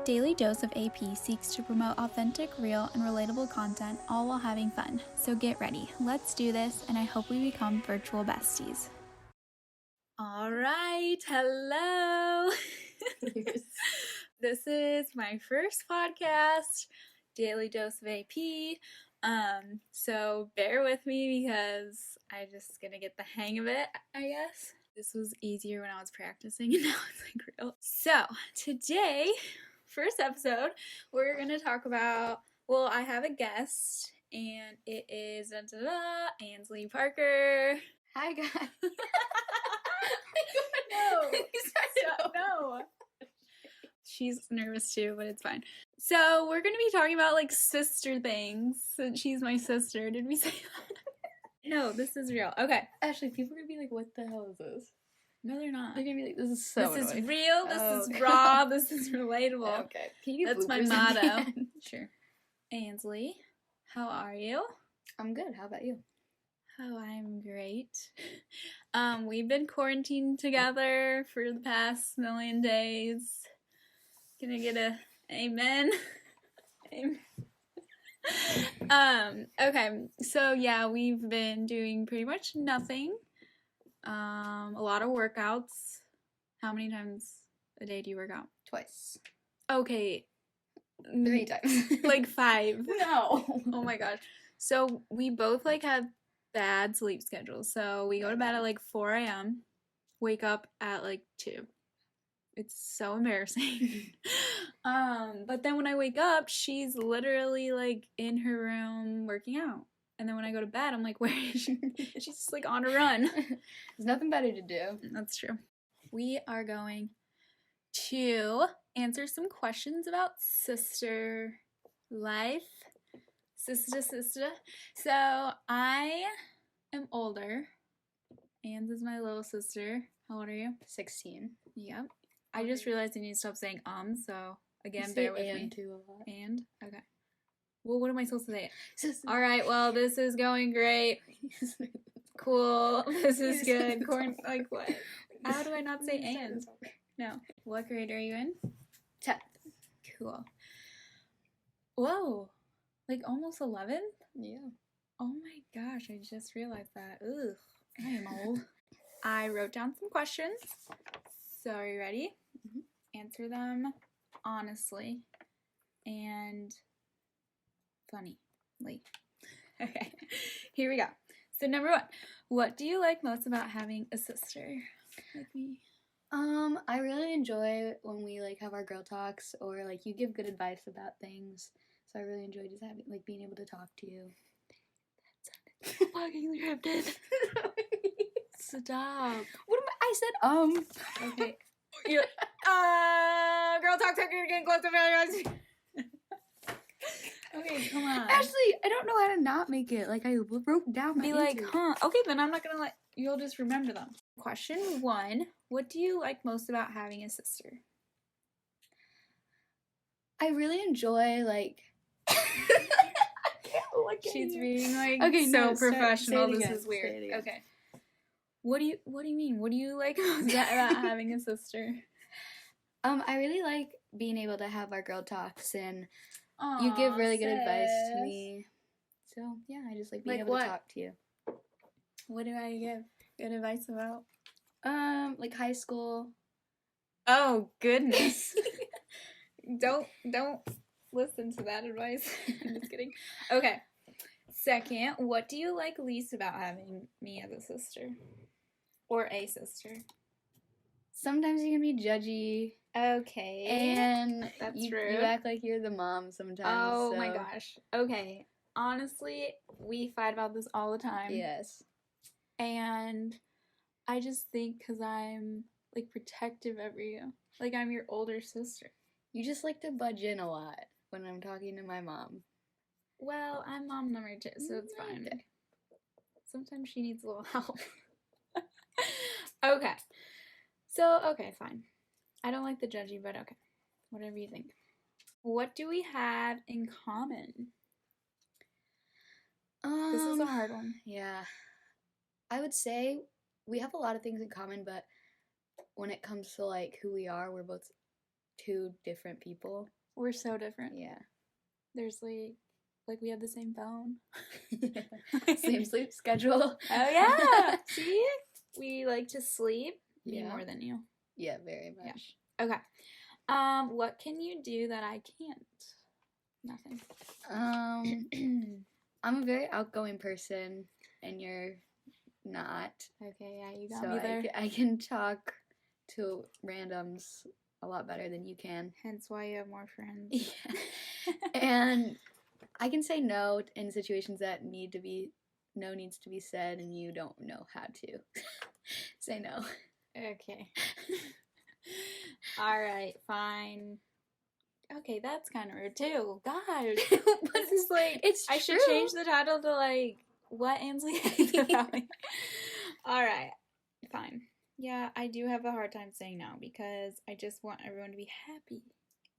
Daily Dose of AP seeks to promote authentic, real, and relatable content, all while having fun. So get ready. Let's do this, and I hope we become virtual besties. All right. Hello. Yes. This is my first podcast, Daily Dose of AP. So bear with me because I'm just gonna get the hang of it, I guess. This was easier when I was practicing, and now it's like real. So today, first episode, we're gonna talk about, well, I have a guest, and it is Anslee Parker. Hi, guys. No. Stop, no. She's nervous too, but it's fine. So we're gonna be talking about like sister things, since she's my sister. Did we say that? No, this is real. Okay. Actually, people are gonna be like, what the hell is this? No, they're not. They're gonna be like, this is so This annoying. is real, this Oh, is okay. raw, this is relatable. Okay. Can you do That's my bloopers at the motto. end? Sure. Anslee, how are you? I'm good. How about you? Oh, I'm great. We've been quarantined together for the past million days. Can I get a amen? Amen. Okay, so yeah, we've been doing pretty much nothing. A lot of workouts. How many times a day do you work out? Twice. Okay. 3 times. Like 5. No. Oh my gosh. So we both like have bad sleep schedules. So we go to bed at like 4 a.m. Wake up at like 2. It's so embarrassing. But then when I wake up, she's literally like in her room working out. And then when I go to bed, I'm like, where is she? She's just like on a run. There's nothing better to do. That's true. We are going to answer some questions about sister life. Sister. So I am older. Anne's is my little sister. How old are you? 16. Yep. I just realized I need to stop saying so again, You bear say with me. and too a lot. And? Okay. Well, what am I supposed to say? Sister. Alright, well, this is going great. Cool. This is good. Like what? How do I not say and? No. What grade are you in? 10th. Cool. Whoa. Like almost 11? Yeah. Oh my gosh, I just realized that. Ugh. I am old. I wrote down some questions. So are you ready? Mm-hmm. Answer them honestly and funny. Okay, here we go. So number 1, what do you like most about having a sister like me? I really enjoy when we like have our girl talks or like you give good advice about things. So I really enjoy just having like being able to talk to you. That sounded fucking scripted. Stop. What am I said Okay. Yeah. Girl talk, you're getting close to failure. Okay, come on. Ashley, I don't know how to not make it. Like I wrote down my Be like, answers. huh? Okay, then I'm not gonna you'll just remember them. Question 1: what do you like most about having a sister? I really enjoy like. She's being like Okay, so no, professional. say it This again, is weird. say it again. Okay. What do you mean? What do you like most about having a sister? I really like being able to have our girl talks and Aww, you give really good advice to sis. me. So yeah, I just like being Like able what? to talk to you. What do I give good advice about? Like high school. Oh goodness. Don't listen to that advice. I'm just kidding. Okay. Second, what do you like least about having me as a sister? Or a sister? Sometimes you can be judgy. Okay. And that's you true. act like you're the mom sometimes. Oh so. my gosh. Okay. Honestly, we fight about this all the time. Yes. And I just think because I'm like protective of you. Like I'm your older sister. You just like to budge in a lot when I'm talking to my mom. Well, I'm mom number 2, so it's fine. Okay. Sometimes she needs a little help. Okay. So, okay, fine. I don't like the judgy, but okay. Whatever you think. What do we have in common? This is a hard one. Yeah. I would say we have a lot of things in common, but when it comes to like who we are, we're both two different people. We're so different. Yeah. There's like we have the same phone. Same sleep schedule. Oh yeah. See? We like to sleep. Me Yeah. more than you. Yeah, very much. Yeah. Okay. What can you do that I can't? Nothing. I'm a very outgoing person, and you're not. Okay, yeah, you got So me there. I can talk to randoms a lot better than you can. Hence why you have more friends. Yeah. And I can say no in situations that needs to be said, and you don't know how to say no. Okay. All right, fine. Okay, that's kind of rude too. Gosh, this is like I should change the title to like what Anslee hates about me. All right, fine. Yeah, I do have a hard time saying no because I just want everyone to be happy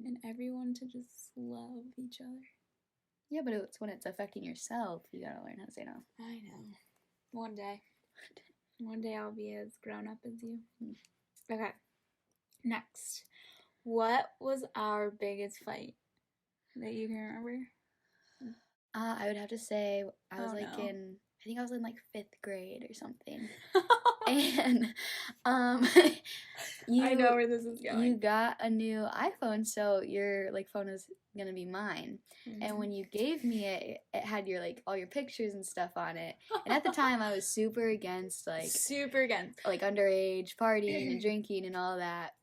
and everyone to just love each other. Yeah, but it's when it's affecting yourself, you gotta learn how to say no. I know. One day I'll be as grown up as you. Okay. Next. What was our biggest fight that you can remember? I would have to say I was I think I was in like 5th grade or something. And I know where this is going. You got a new iPhone, so your like phone is gonna be mine. Mm-hmm. And when you gave me it, it had your like all your pictures and stuff on it. And at the time, I was super against like underage partying and drinking and all that,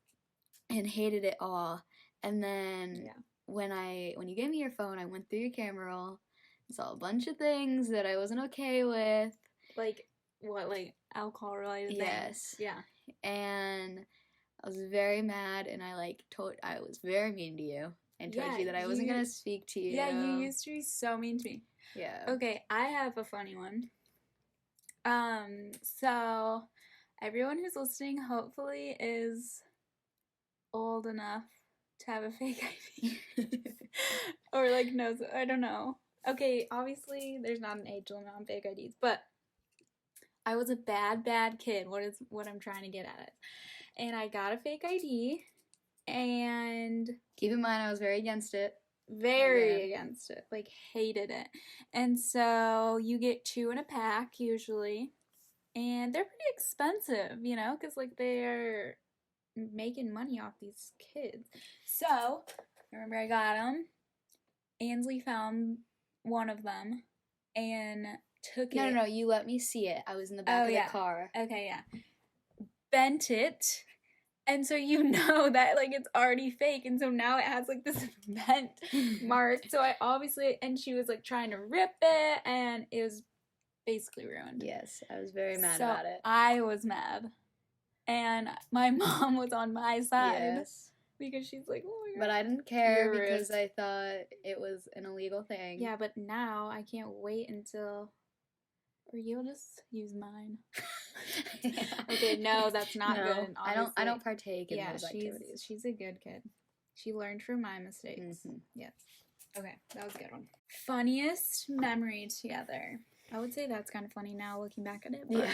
and hated it all. And then when you gave me your phone, I went through your camera roll and saw a bunch of things that I wasn't okay with. Like what? Like alcohol related things? Yes. Yeah. And I was very mad, and I was very mean to you and told you that I wasn't gonna speak to you. Yeah, you used to be so mean to me. Yeah. Okay, I have a funny one. So everyone who's listening hopefully is old enough to have a fake ID. Or like knows, I don't know. Okay, obviously there's not an age limit on fake IDs, but I was a bad kid. What I'm trying to get at it. And I got a fake ID, and keep in mind I was very against it. Very against it. Like hated it. And so you get 2 in a pack usually, and they're pretty expensive, you know, because like they're making money off these kids. So I remember I got them. Anslee found one of them and took it. No, you let me see it. I was in the back of the car. Okay, yeah. Bent it. And so you know that, like, it's already fake. And so now it has, like, this bent mark. So I obviously, and she was, like, trying to rip it. And it was basically ruined. Yes, I was very mad about it. I was mad. And my mom was on my side. Yes. Because she's like, oh my God. But I didn't care because I thought it was an illegal thing. Yeah, but now I can't wait until... Or you'll just use mine. Okay, no, that's not good. Obviously. I don't partake in those activities. She's a good kid. She learned from my mistakes. Mm-hmm. Yes. Okay, that was a good one. Funniest memory together. I would say that's kind of funny now looking back at it. But...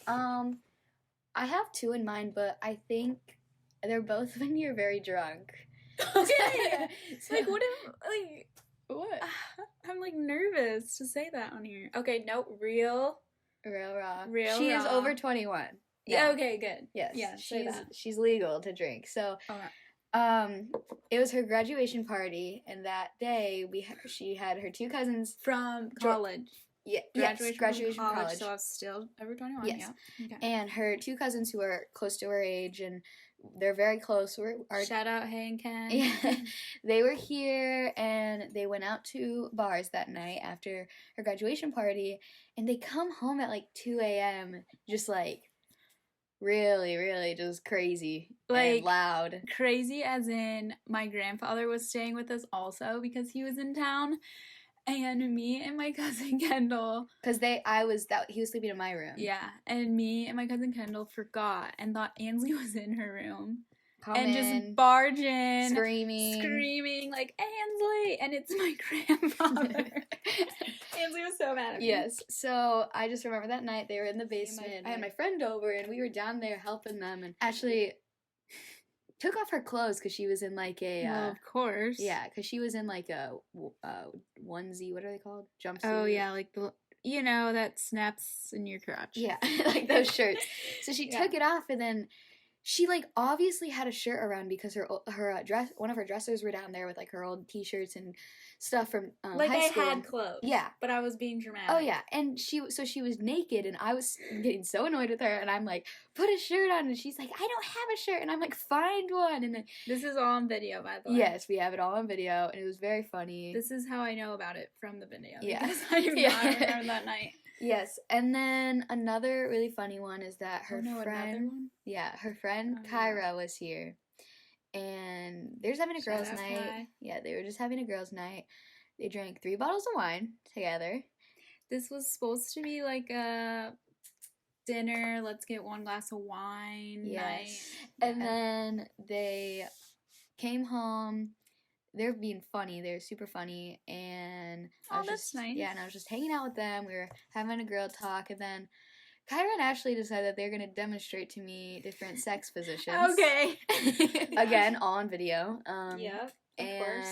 Yeah. I have 2 in mind, but I think they're both when you're very drunk. Okay. Like what if what? I'm like nervous to say that on here. Okay, no, real raw. She is over 21. Yeah. Okay, good. Yes. Yeah. She's legal to drink. So, it was her graduation party, and that day she had her 2 cousins from college. Yeah, graduation from college. So I was still over 21. Yes. Yeah. Okay. And her 2 cousins who are close to her age, and they're very close. Shout out Hay and Ken. Yeah, they were here, and they went out to bars that night after her graduation party, and they come home at like 2 a.m. just like really, really just crazy, like and loud. Crazy as in my grandfather was staying with us also because he was in town. And me and my cousin Kendall, because he was sleeping in my room. Yeah, and me and my cousin Kendall forgot and thought Anslee was in her room, just barge in, screaming like Anslee, and it's my grandfather. Anslee was so mad at me. Yes, so I just remember that night they were in the basement. I had my friend over, and we were down there helping them. And actually, took off her clothes because she was in like a well, of course. yeah, because she was in like a onesie. What are they called? Jumpsuit. Oh yeah, like the that snaps in your crotch. Yeah, like those shirts. So she took it off, and then she like obviously had a shirt around because her dress, one of her dressers were down there with like her old t-shirts and stuff from like high school. I had clothes. Yeah, but I was being dramatic. Oh yeah, and she was naked, and I was getting so annoyed with her, and I'm like, put a shirt on, and she's like, I don't have a shirt, and I'm like, find one, and then this is all on video, by the way. Yes, we have it all on video, and it was very funny. This is how I know about it, from the video. Yeah, because I do not remember that night. Yes, and then another really funny one is that her friend, her friend Kyra was here, and they're just having a girls' night. Yeah, they were just having a girls' night. They drank 3 bottles of wine together. This was supposed to be like a dinner, let's get 1 glass of wine night. And then they came home. They're being funny. They're super funny. And that's nice. Yeah, and I was just hanging out with them. We were having a girl talk. And then Kyra and Ashley decided that they're going to demonstrate to me different sex positions. Okay. Again, all on video. Yeah. Of course.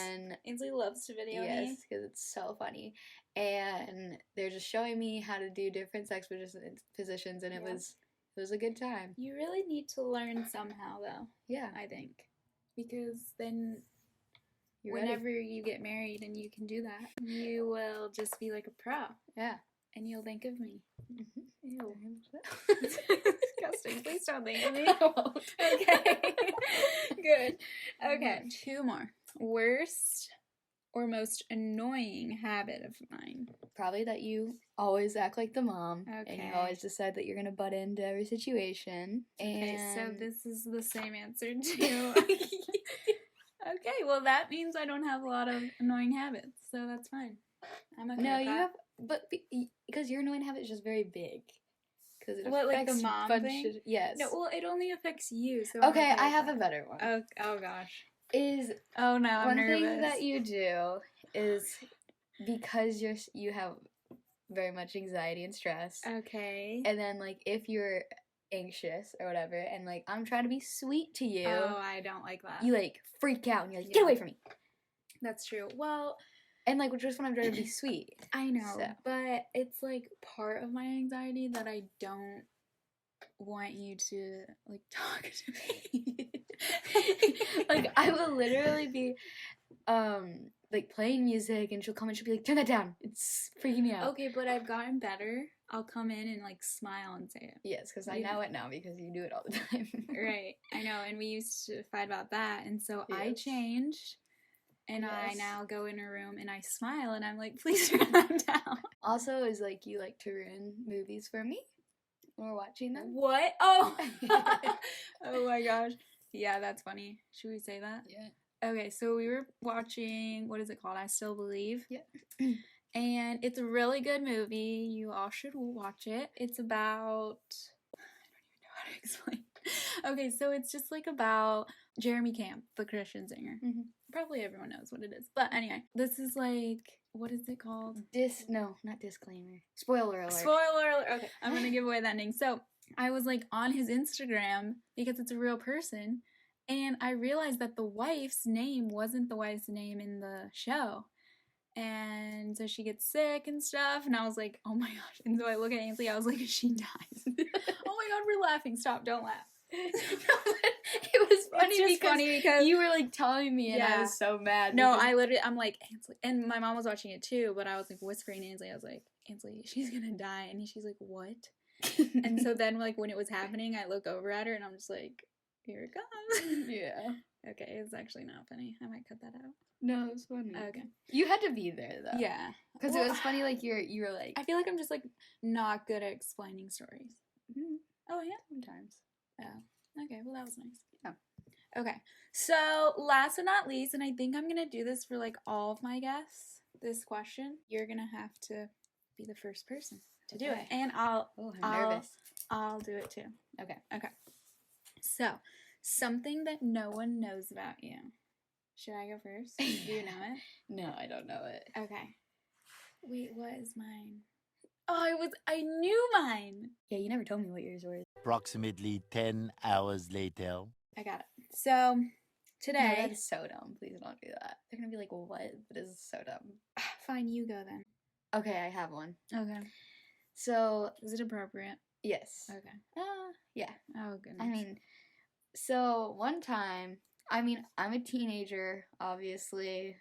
Anslee loves to video me. Yes, because it's so funny. And they're just showing me how to do different sex positions, and it was a good time. You really need to learn somehow, though. Yeah. I think. Because then whenever you get married and you can do that, you will just be like a pro. Yeah. And you'll think of me. Mm-hmm. Ew. Disgusting. Please don't think of me. Okay. Good. Okay. 2 more. Worst or most annoying habit of mine? Probably that you always act like the mom. Okay. And you always decide that you're going to butt into every situation. Okay, so this is the same answer too. Okay, well that means I don't have a lot of annoying habits, so that's fine. I'm okay. No, you have, but because your annoying habit is just very big. Because it what, affects like the mom thing? Yes. No, well it only affects you. So okay, I have a better one. Oh gosh. Oh no, I'm nervous. One thing that you do is because you have very much anxiety and stress. Okay. And then like if you're anxious or whatever, and like I'm trying to be sweet to you. Oh, I don't like that. You like freak out and you're like, get away from me. That's true. Well, and like just when I'm trying to be sweet. I know, but it's like part of my anxiety that I don't want you to like talk to me. Like I will literally be like playing music, and she'll come and she'll be like, turn that down, it's freaking me out. Okay, but I've gotten better. I'll come in and like smile and say it. Yes, because I know it now because you do it all the time. Right, I know, and we used to fight about that, and so I changed, and I now go in a room and I smile and I'm like, please turn that down. Also, is like you like to ruin movies for me when we're watching them. What? Oh. Oh my gosh. Yeah, that's funny. Should we say that? Yeah. Okay, so we were watching, what is it called? I Still Believe. Yeah. And it's a really good movie. You all should watch it. It's about, I don't even know how to explain. Okay, so it's just like about Jeremy Camp, the Christian singer. Mm-hmm. Probably everyone knows what it is. But anyway, this is like, what is it called? No, not disclaimer. Spoiler alert. Spoiler alert. Okay, I'm going to give away the ending. So I was like on his Instagram because it's a real person. And I realized that the wife's name wasn't the wife's name in the show. And so she gets sick and stuff. And I was like, oh my gosh. And so I look at Anslee. I was like, she dies. Oh my God, we're laughing. Stop. Don't laugh. It was funny because you were like telling me and I was so mad. No, I'm like, Anslee. And my mom was watching it too. But I was like whispering to Anslee. I was like, Anslee, she's going to die. And she's like, what? And so then like when it was happening, I look over at her and I'm just like, here it comes. Yeah. Okay, it's actually not funny. I might cut that out. No, it was funny. Okay. You had to be there though. Yeah. Because it was funny, like you were like, I feel like I'm just like not good at explaining stories. Mm-hmm. Oh yeah? Sometimes. Oh. Okay, well that was nice. Yeah. Okay. So last but not least, and I think I'm gonna do this for like all of my guests, this question, you're gonna have to be the first person to do it. And I'm nervous. I'll do it too. Okay. So, something that no one knows about you. Should I go first? Do you know it? No, I don't know it. Okay. Wait, what is mine? Oh, I knew mine. Yeah, you never told me what yours were. Approximately 10 hours later. I got it. So today. No, that's so dumb. Please don't do that. They're gonna be like, what? That is so dumb. Fine, you go then. Okay, I have one. Okay. So. Is it appropriate? Yes. Okay. Yeah. Oh, goodness. I mean, so one time, I'm a teenager, obviously.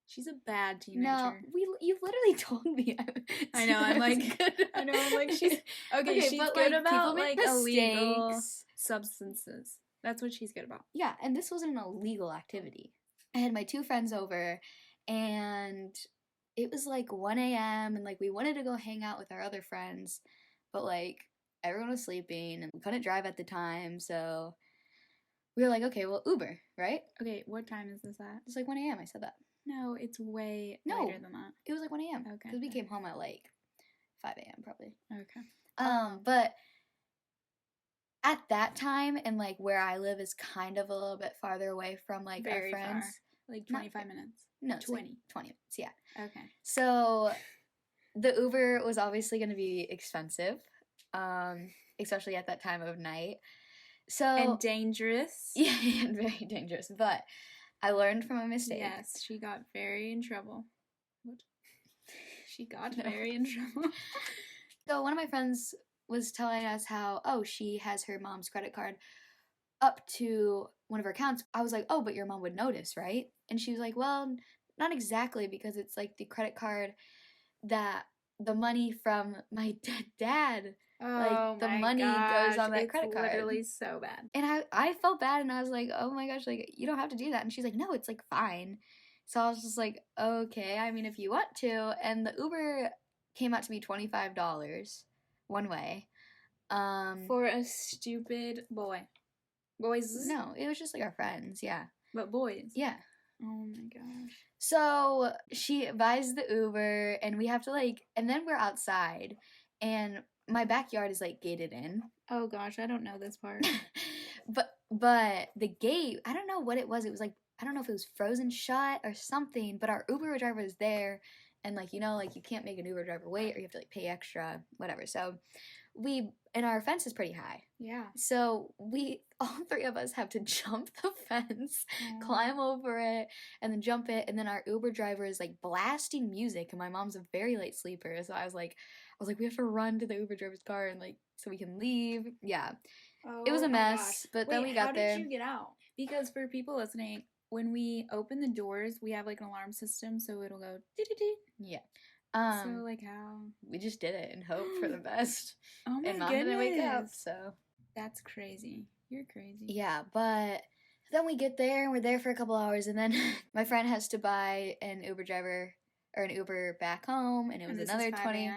She's a bad teenager. No, you literally told me. I know. I'm like, I know. I'm like, she's okay. She's but, good like, about people make like illegal mistakes. substances. That's what she's good about. Yeah, and this wasn't an illegal activity. I had my 2 friends over, and it was like 1 a.m. and like we wanted to go hang out with our other friends, but like everyone was sleeping and we couldn't drive at the time, so we were like, okay, well, Uber, right? Okay, what time is this at? It's like 1 a.m. I said that. No, it's way later than that. It was like 1 a.m. Okay. Because we came home at like 5 a.m. probably. Okay. But at that time, and like where I live is kind of a little bit farther away from like Very our friends. Far. Like 25 minutes. No, 20. Like 20 minutes, yeah. Okay. So the Uber was obviously going to be expensive, especially at that time of night. So and dangerous. Yeah, and very dangerous. But I learned from a mistake. Yes, she got very in trouble. What? She got very in trouble. So one of my friends was telling us how, she has her mom's credit card up to one of her accounts. I was like, but your mom would notice, right? And she was like, well, not exactly, because it's like the credit card that the money from my dad. Like the money goes on that credit card. It's literally so bad. And I felt bad, and I was like, oh my gosh, like you don't have to do that. And she's like, no, it's like fine. So I was just like, okay, I mean, if you want to. And the Uber came out to be $25 one way. For a stupid boy. Boys? No, it was just like our friends, yeah. But boys? Yeah. Oh my gosh. So she buys the Uber, and we have to and then we're outside, and my backyard is gated in. Oh gosh, I don't know this part. but the gate, I don't know what it was. It was I don't know if it was frozen shut or something, but our Uber driver was there, and you can't make an Uber driver wait, or you have to pay extra, whatever. So and our fence is pretty high. Yeah. So all 3 of us have to jump the fence, climb over it, and then jump it. And then our Uber driver is blasting music, and my mom's a very late sleeper. So I was like, we have to run to the Uber driver's car and so we can leave. Yeah. It was a mess, but then we got there. How did you get out? Because for people listening, when we open the doors, we have an alarm system, so it'll go dee-dee-dee. Yeah. So how? We just did it and hoped for the best. Oh my and Mom goodness. didn't wake up, so. That's crazy. You're crazy. Yeah, but then we get there and we're there for a couple hours, and then my friend has to buy an Uber driver or an Uber back home, and it was another 20.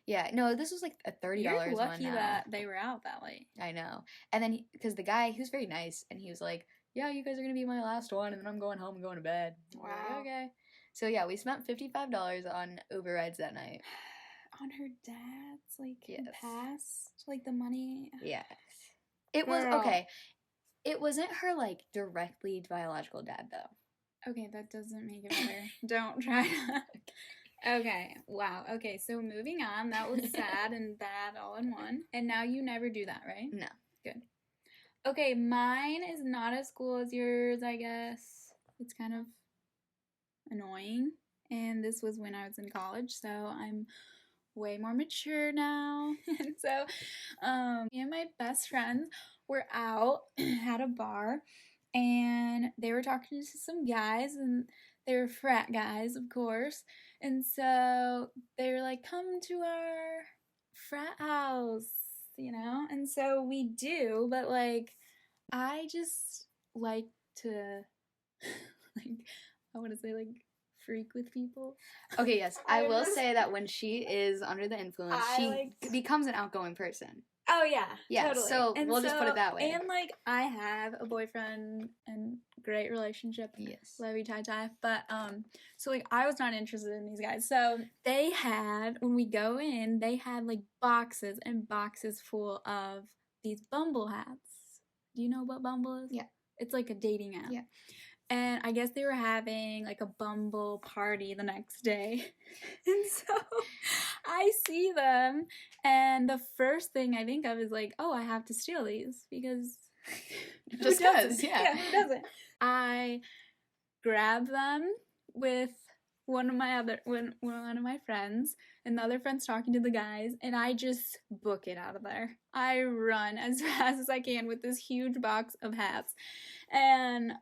Yeah, no, this was a $30 You're lucky one. That they were out that late. I know. And then because the guy, he was very nice, and he was like, yeah, you guys are gonna be my last one, and then I'm going home and going to bed. Wow. Like, okay. So yeah, we spent $55 on Uber rides that night. On her dad's yes. past the money. Yes. It was okay. It wasn't her directly biological dad though. Okay, that doesn't make it better. Don't try to. Okay, wow. Okay, so moving on. That was sad and bad all in one. And now you never do that, right? No. Good. Okay, mine is not as cool as yours, I guess. It's kind of annoying. And this was when I was in college, so I'm way more mature now. And so me and my best friends were out at a bar, and they were talking to some guys, and they were frat guys, of course. And so they were like, come to our frat house, and so we do, but I just like to I want to say freak with people. Okay, yes. I will say that when she is under the influence, she becomes an outgoing person. Oh, yeah. Yeah, totally. So we'll just put it that way. And, I have a boyfriend and great relationship. Yes. Love you, tie. But, so, I was not interested in these guys. So, they had, when we go in, they had, boxes and boxes full of these Bumble hats. Do you know what Bumble is? Yeah. It's a dating app. Yeah. And I guess they were having a Bumble party the next day. And so I see them, and the first thing I think of is I have to steal these because Just because, yeah. Who doesn't? I grab them with one of my friends, and the other friend's talking to the guys, and I just book it out of there. I run as fast as I can with this huge box of hats, and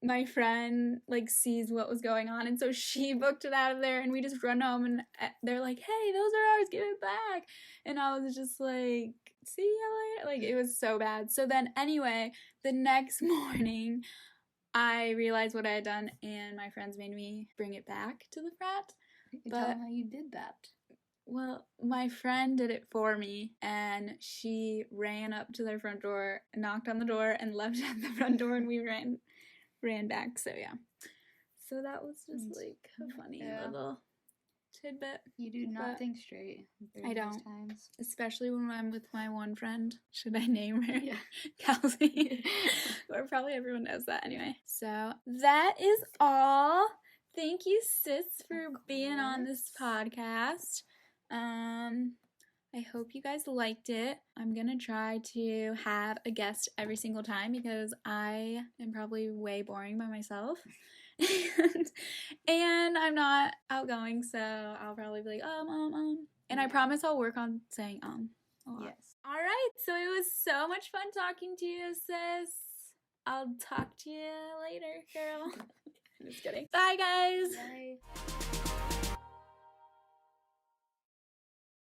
my friend like sees what was going on, and so she booked it out of there, and we just run home, and they're like, "Hey, those are ours, give it back." And I was just like, "See you later." Like, it was so bad. So then anyway, the next morning I realized what I had done, and my friends made me bring it back to the frat. Tell them how you did that. Well, my friend did it for me, and she ran up to their front door, knocked on the door, and left at the front door, and we ran back. So yeah, so that was just like a funny little tidbit. You do not think straight. I don't. Times. Especially when I'm with my one friend. Should I name her? Yeah. Kelsey. Or probably everyone knows that anyway. So that is all. Thank you, sis, for being on this podcast. I hope you guys liked it. I'm gonna try to have a guest every single time because I am probably way boring by myself. and I'm not outgoing, so I'll probably be like, And I promise I'll work on saying, a lot. Yes. Alright, so it was so much fun talking to you, sis. I'll talk to you later, girl. I'm just kidding. Bye, guys. Bye.